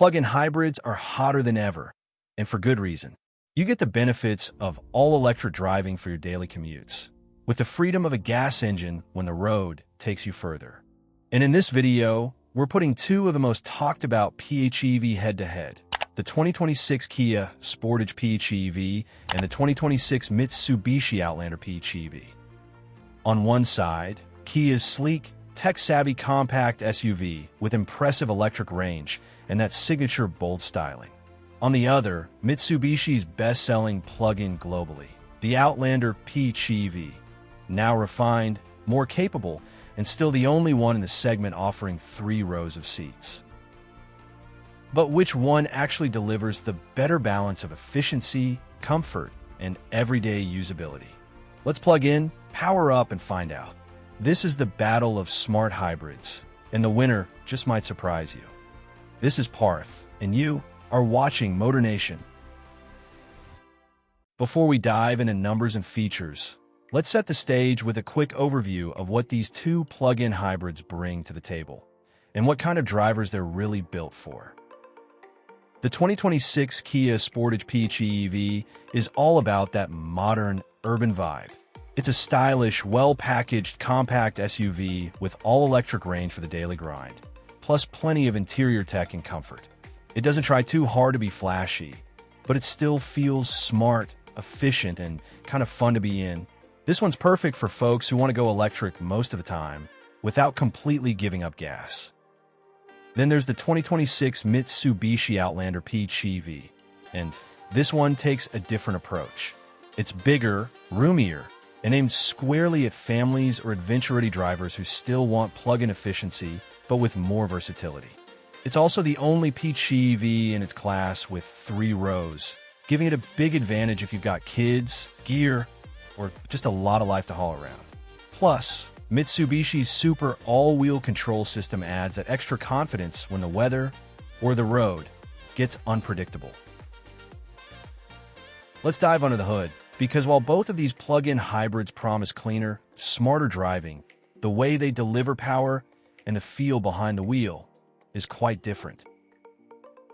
plug-in hybrids are hotter than ever, and for good reason. You get the benefits of all-electric driving for your daily commutes, with the freedom of a gas engine when the road takes you further. And in this video, we're putting two of the most talked about PHEV head-to-head, the 2026 Kia Sportage PHEV and the 2026 Mitsubishi Outlander PHEV. On one side, Kia's sleek, tech-savvy compact SUV with impressive electric range and that signature bold styling. On the other, Mitsubishi's best-selling plug-in globally, the Outlander PHEV, now refined, more capable, and still the only one in the segment offering 3 rows of seats. But which one actually delivers the better balance of efficiency, comfort, and everyday usability? Let's plug in, power up, and find out. This is the battle of smart hybrids, and the winner just might surprise you. This is Parth, and you are watching MotorNation. Before we dive into numbers and features, let's set the stage with a quick overview of what these two plug-in hybrids bring to the table, and what kind of drivers they're really built for. The 2026 Kia Sportage PHEV is all about that modern, urban vibe. It's a stylish, well-packaged, compact SUV with all-electric range for the daily grind, plus plenty of interior tech and comfort. It doesn't try too hard to be flashy, but it still feels smart, efficient, and kind of fun to be in. This one's perfect for folks who want to go electric most of the time without completely giving up gas. Then there's the 2026 Mitsubishi Outlander PHEV, and this one takes a different approach. It's bigger, roomier, and aimed squarely at families or adventure-ready drivers who still want plug-in efficiency, but with more versatility. It's also the only PHEV in its class with 3 rows, giving it a big advantage if you've got kids, gear, or just a lot of life to haul around. Plus, Mitsubishi's super all-wheel control system adds that extra confidence when the weather or the road gets unpredictable. Let's dive under the hood, because while both of these plug-in hybrids promise cleaner, smarter driving, the way they deliver power and the feel behind the wheel is quite different.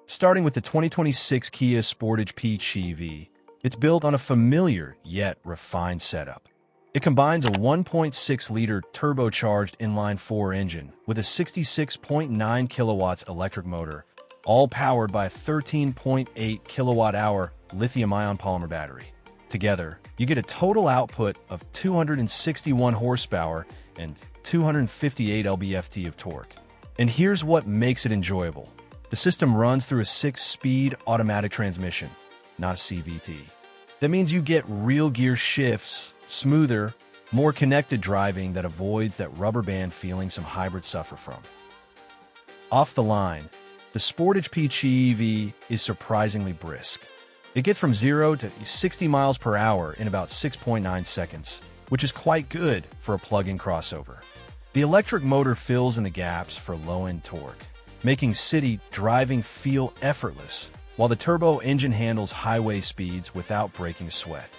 Starting with the 2026 Kia Sportage PHEV, it's built on a familiar yet refined setup. It combines a 1.6-liter turbocharged inline-4 engine with a 66.9 kilowatts electric motor, all powered by a 13.8 kilowatt-hour lithium-ion polymer battery. Together, you get a total output of 261 horsepower and 258 lb-ft of torque. And here's what makes it enjoyable. The system runs through a 6-speed automatic transmission, not a CVT. That means you get real gear shifts, smoother, more connected driving that avoids that rubber band feeling some hybrids suffer from. Off the line, the Sportage PHEV is surprisingly brisk. It gets from 0 to 60 miles per hour in about 6.9 seconds, which is quite good for a plug-in crossover. The electric motor fills in the gaps for low-end torque, making city driving feel effortless, while the turbo engine handles highway speeds without breaking a sweat.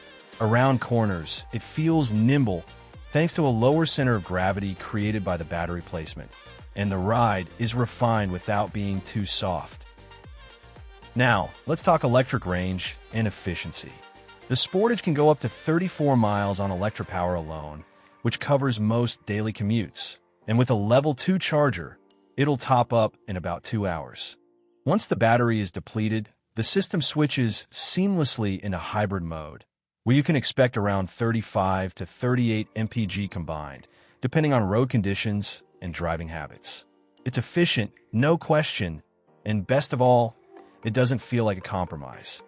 Around corners, it feels nimble thanks to a lower center of gravity created by the battery placement, and the ride is refined without being too soft. Now, let's talk electric range and efficiency. The Sportage can go up to 34 miles on electric power alone, which covers most daily commutes, and with a level 2 charger, it'll top up in about 2 hours. Once the battery is depleted, the system switches seamlessly into hybrid mode, where you can expect around 35 to 38 mpg combined, depending on road conditions and driving habits. It's efficient, no question, and best of all, it doesn't feel like a compromise.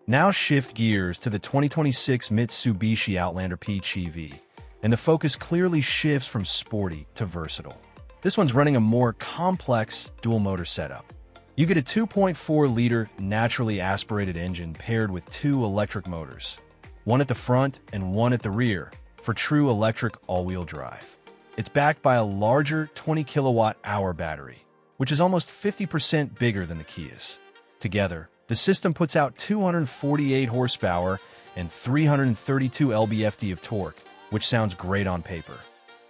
Now shift gears to the 2026 Mitsubishi Outlander PHEV, and the focus clearly shifts from sporty to versatile. This one's running a more complex dual-motor setup. You get a 2.4-liter naturally aspirated engine paired with 2 electric motors, one at the front and one at the rear, for true electric all-wheel drive. It's backed by a larger 20 kilowatt-hour battery, which is almost 50% bigger than the Kia's. Together, the system puts out 248 horsepower and 332 lb-ft of torque, which sounds great on paper.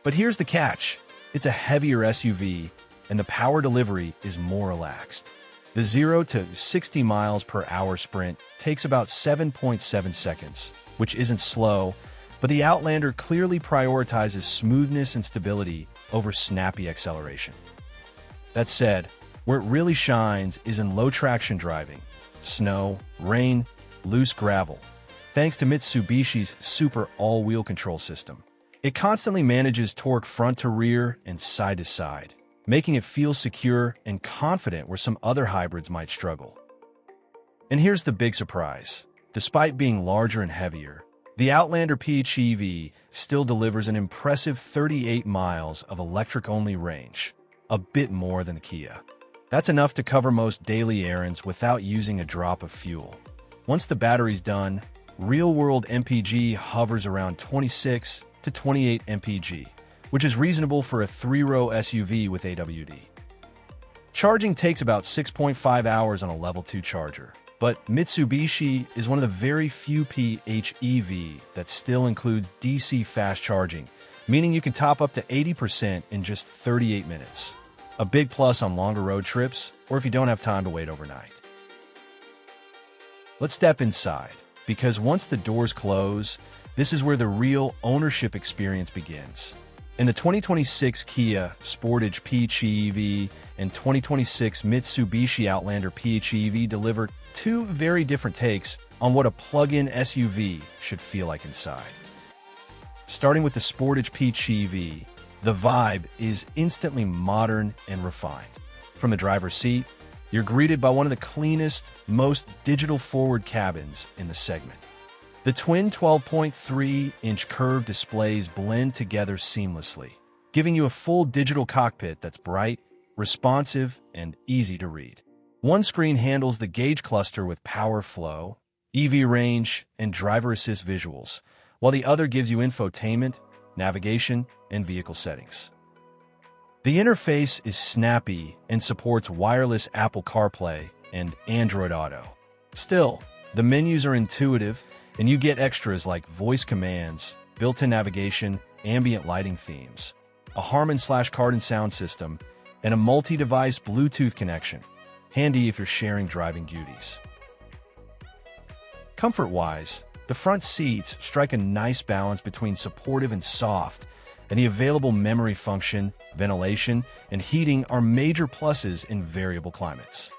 But here's the catch. It's a heavier SUV, and the power delivery is more relaxed. The 0 to 60 miles per hour sprint takes about 7.7 seconds, which isn't slow, but the Outlander clearly prioritizes smoothness and stability over snappy acceleration. That said, where it really shines is in low-traction driving, snow, rain, loose gravel, thanks to Mitsubishi's super all-wheel control system. It constantly manages torque front to rear and side to side, making it feel secure and confident where some other hybrids might struggle. And here's the big surprise. Despite being larger and heavier, the Outlander PHEV still delivers an impressive 38 miles of electric-only range, a bit more than the Kia. That's enough to cover most daily errands without using a drop of fuel. Once the battery's done, real-world MPG hovers around 26 to 28 mpg, which is reasonable for a 3-row SUV with AWD. Charging takes about 6.5 hours on a level 2 charger, but Mitsubishi is one of the very few PHEV that still includes DC fast charging, meaning you can top up to 80% in just 38 minutes. A big plus on longer road trips, or if you don't have time to wait overnight. Let's step inside, because once the doors close, this is where the real ownership experience begins. In the 2026 Kia Sportage PHEV and 2026 Mitsubishi Outlander PHEV deliver two very different takes on what a plug-in SUV should feel like inside. Starting with the Sportage PHEV, the vibe is instantly modern and refined. From the driver's seat, you're greeted by one of the cleanest, most digital-forward cabins in the segment. The twin 12.3-inch curved displays blend together seamlessly, giving you a full digital cockpit that's bright, responsive, and easy to read. One screen handles the gauge cluster with power flow, EV range, and driver assist visuals, while the other gives you infotainment, navigation, and vehicle settings. The interface is snappy and supports wireless Apple CarPlay and Android Auto. Still, the menus are intuitive, and you get extras like voice commands, built-in navigation, ambient lighting themes, a Harman/Kardon sound system, and a multi-device Bluetooth connection, handy if you're sharing driving duties. Comfort-wise, the front seats strike a nice balance between supportive and soft, and the available memory function, ventilation, and heating are major pluses in variable climates.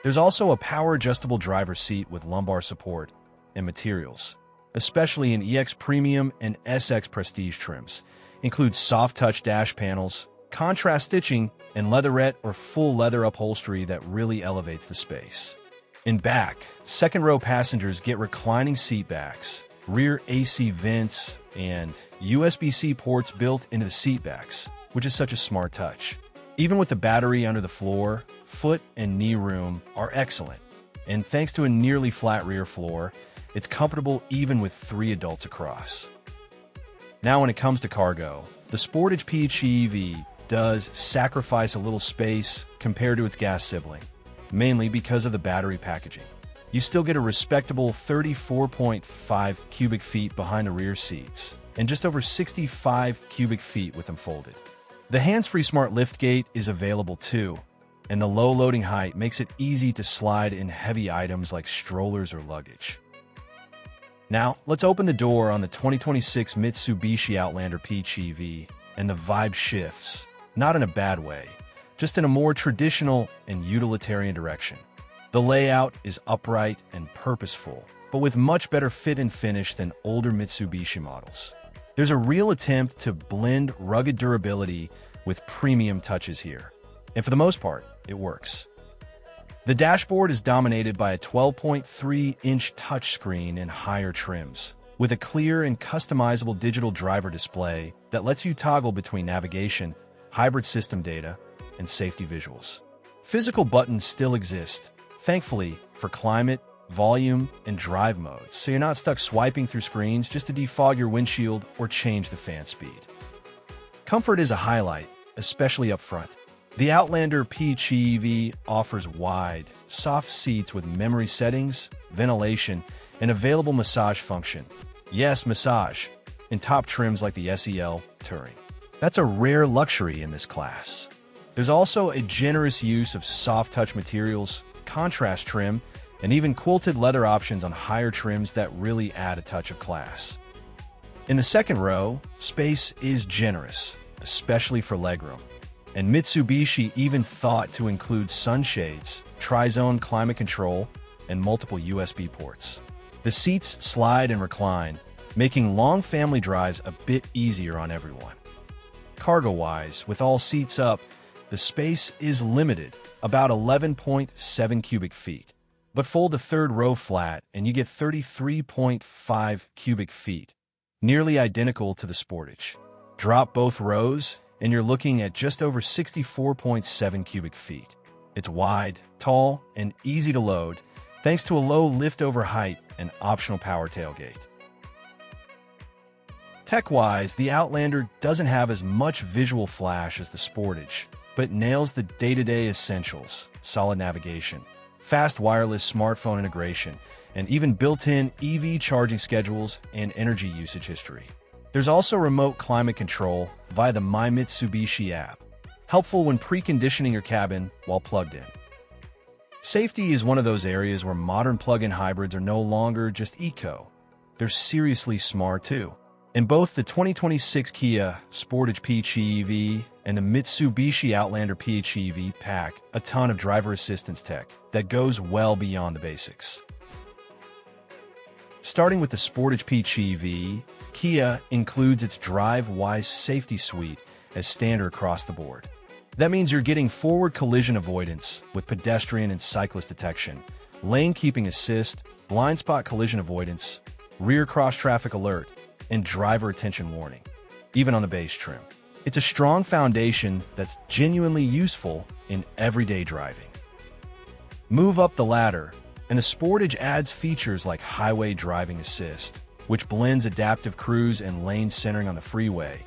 There's also a power-adjustable driver's seat with lumbar support and materials, especially in EX Premium and SX Prestige trims, include soft-touch dash panels, contrast stitching, and leatherette or full leather upholstery that really elevates the space. In back, second-row passengers get reclining seat backs, rear AC vents, and USB-C ports built into the seat backs, which is such a smart touch. Even with the battery under the floor, foot and knee room are excellent, and thanks to a nearly flat rear floor, it's comfortable even with 3 adults across. Now when it comes to cargo, the Sportage PHEV does sacrifice a little space compared to its gas sibling, mainly because of the battery packaging. You still get a respectable 34.5 cubic feet behind the rear seats, and just over 65 cubic feet with them folded. The hands-free smart liftgate is available too, and the low loading height makes it easy to slide in heavy items like strollers or luggage. Now, let's open the door on the 2026 Mitsubishi Outlander PHEV, and the vibe shifts, not in a bad way, just in a more traditional and utilitarian direction. The layout is upright and purposeful, but with much better fit and finish than older Mitsubishi models. There's a real attempt to blend rugged durability with premium touches here, and for the most part, it works. The dashboard is dominated by a 12.3-inch touchscreen in higher trims, with a clear and customizable digital driver display that lets you toggle between navigation, hybrid system data, and safety visuals. Physical buttons still exist, thankfully, for climate, volume, and drive modes, so you're not stuck swiping through screens just to defog your windshield or change the fan speed. Comfort is a highlight, especially up front. The Outlander PHEV offers wide, soft seats with memory settings, ventilation, and available massage function. Yes, massage, in top trims like the SEL Touring. That's a rare luxury in this class. There's also a generous use of soft touch materials, contrast trim, and even quilted leather options on higher trims that really add a touch of class. In the second row, space is generous, especially for legroom. And Mitsubishi even thought to include sunshades, tri-zone climate control, and multiple USB ports. The seats slide and recline, making long family drives a bit easier on everyone. Cargo-wise, with all seats up, the space is limited, about 11.7 cubic feet. But fold the third row flat and you get 33.5 cubic feet, nearly identical to the Sportage. Drop both rows and you're looking at just over 64.7 cubic feet. It's wide, tall, and easy to load, thanks to a low lift-over height and optional power tailgate. Tech-wise, the Outlander doesn't have as much visual flash as the Sportage, but nails the day-to-day essentials: solid navigation, fast wireless smartphone integration, and even built-in EV charging schedules and energy usage history. There's also remote climate control via the My Mitsubishi app, helpful when preconditioning your cabin while plugged in. Safety is one of those areas where modern plug-in hybrids are no longer just eco. They're seriously smart too. In both the 2026 Kia Sportage PHEV and the Mitsubishi Outlander PHEV pack a ton of driver assistance tech that goes well beyond the basics. Starting with the Sportage PHEV, Kia includes its DriveWise safety suite as standard across the board. That means you're getting forward collision avoidance with pedestrian and cyclist detection, lane keeping assist, blind spot collision avoidance, rear cross traffic alert, and driver attention warning, even on the base trim. It's a strong foundation that's genuinely useful in everyday driving. Move up the ladder, and the Sportage adds features like highway driving assist, which blends adaptive cruise and lane centering on the freeway,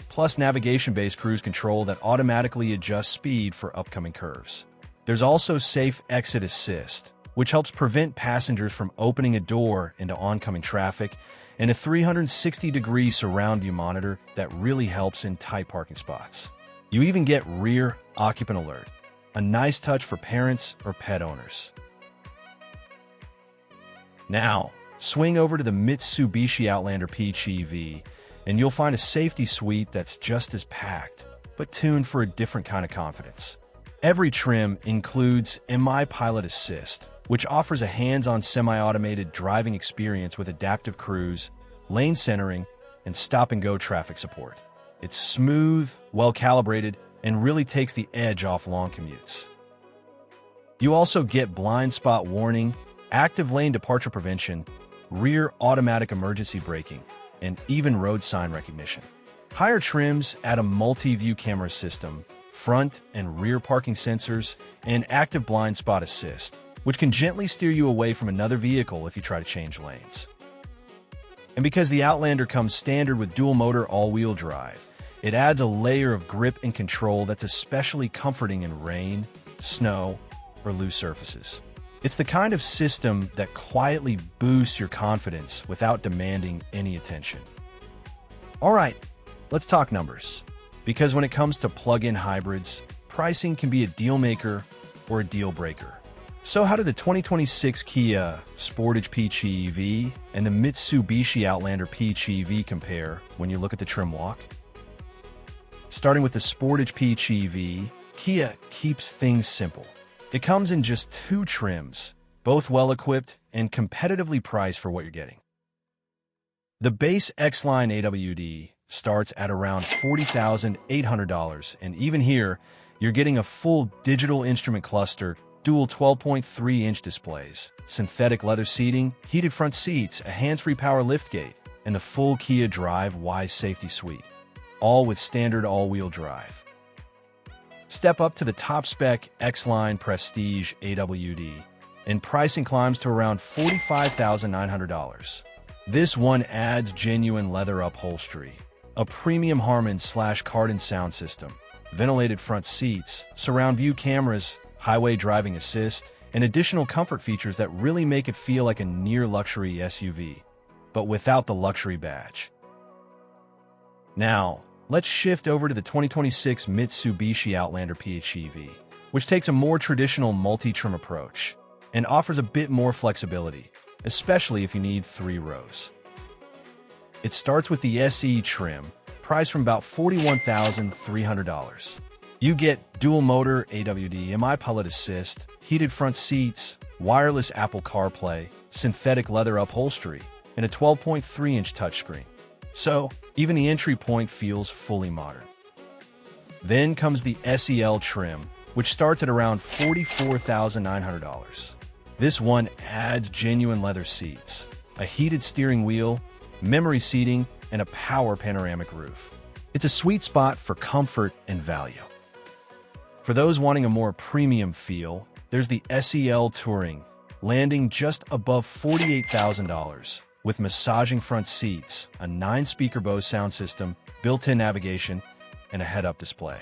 plus navigation-based cruise control that automatically adjusts speed for upcoming curves. There's also safe exit assist, which helps prevent passengers from opening a door into oncoming traffic, and a 360-degree surround view monitor that really helps in tight parking spots. You even get rear occupant alert, a nice touch for parents or pet owners. Now, swing over to the Mitsubishi Outlander PHEV, and you'll find a safety suite that's just as packed, but tuned for a different kind of confidence. Every trim includes MI Pilot Assist, which offers a hands-on semi-automated driving experience with adaptive cruise, lane centering, and stop-and-go traffic support. It's smooth, well-calibrated, and really takes the edge off long commutes. You also get blind spot warning, active lane departure prevention, rear automatic emergency braking, and even road sign recognition. Higher trims add a multi-view camera system, front and rear parking sensors, and active blind spot assist, which can gently steer you away from another vehicle if you try to change lanes. And because the Outlander comes standard with dual-motor all-wheel drive, it adds a layer of grip and control that's especially comforting in rain, snow, or loose surfaces. It's the kind of system that quietly boosts your confidence without demanding any attention. All right, let's talk numbers. Because when it comes to plug-in hybrids, pricing can be a deal maker or a deal breaker. So how do the 2026 Kia Sportage PHEV and the Mitsubishi Outlander PHEV compare when you look at the trim walk? Starting with the Sportage PHEV, Kia keeps things simple. It comes in just two trims, both well-equipped and competitively priced for what you're getting. The base X-Line AWD starts at around $40,800, and even here, you're getting a full digital instrument cluster, dual 12.3-inch displays, synthetic leather seating, heated front seats, a hands-free power liftgate, and the full Kia DriveWise safety suite, all with standard all-wheel drive. Step up to the top-spec X-Line Prestige AWD, and pricing climbs to around $45,900. This one adds genuine leather upholstery, a premium Harman/Kardon sound system, ventilated front seats, surround view cameras, highway driving assist, and additional comfort features that really make it feel like a near-luxury SUV, but without the luxury badge. Now, let's shift over to the 2026 Mitsubishi Outlander PHEV, which takes a more traditional multi-trim approach and offers a bit more flexibility, especially if you need 3 rows. It starts with the SE trim, priced from about $41,300. You get dual motor AWD, MI-Pilot Assist, heated front seats, wireless Apple CarPlay, synthetic leather upholstery, and a 12.3-inch touchscreen. So, even the entry point feels fully modern. Then comes the SEL trim, which starts at around $44,900. This one adds genuine leather seats, a heated steering wheel, memory seating, and a power panoramic roof. It's a sweet spot for comfort and value. For those wanting a more premium feel, there's the SEL Touring, landing just above $48,000, with massaging front seats, a 9-speaker Bose sound system, built-in navigation, and a head-up display.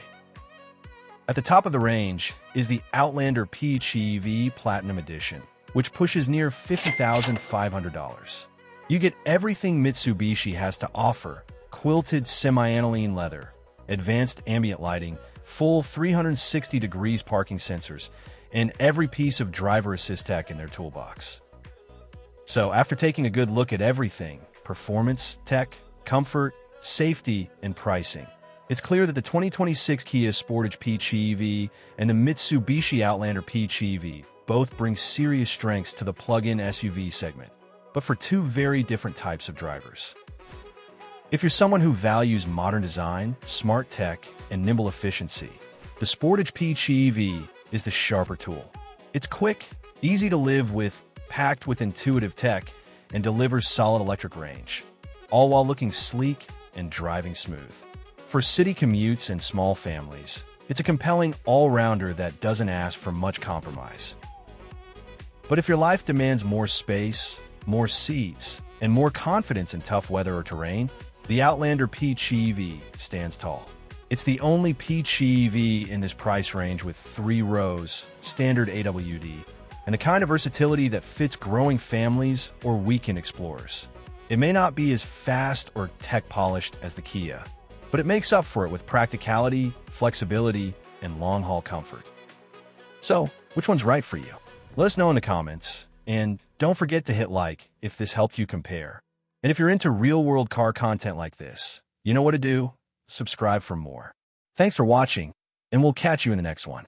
At the top of the range is the Outlander PHEV Platinum Edition, which pushes near $50,500. You get everything Mitsubishi has to offer: quilted semi-aniline leather, advanced ambient lighting, full 360 degrees parking sensors, and every piece of driver assist tech in their toolbox. So after taking a good look at everything, performance, tech, comfort, safety, and pricing, it's clear that the 2026 Kia Sportage PHEV and the Mitsubishi Outlander PHEV both bring serious strengths to the plug-in SUV segment, but for 2 very different types of drivers. If you're someone who values modern design, smart tech, and nimble efficiency, the Sportage PHEV is the sharper tool. It's quick, easy to live with, packed with intuitive tech, and delivers solid electric range, all while looking sleek and driving smooth. For city commutes and small families, it's a compelling all-rounder that doesn't ask for much compromise. But if your life demands more space, more seats, and more confidence in tough weather or terrain, the Outlander PHEV stands tall. It's the only PHEV in this price range with 3 rows, standard AWD, and the kind of versatility that fits growing families or weekend explorers. It may not be as fast or tech-polished as the Kia, but it makes up for it with practicality, flexibility, and long-haul comfort. So, which one's right for you? Let us know in the comments, and don't forget to hit like if this helped you compare. And if you're into real-world car content like this, you know what to do. Subscribe for more. Thanks for watching, and we'll catch you in the next one.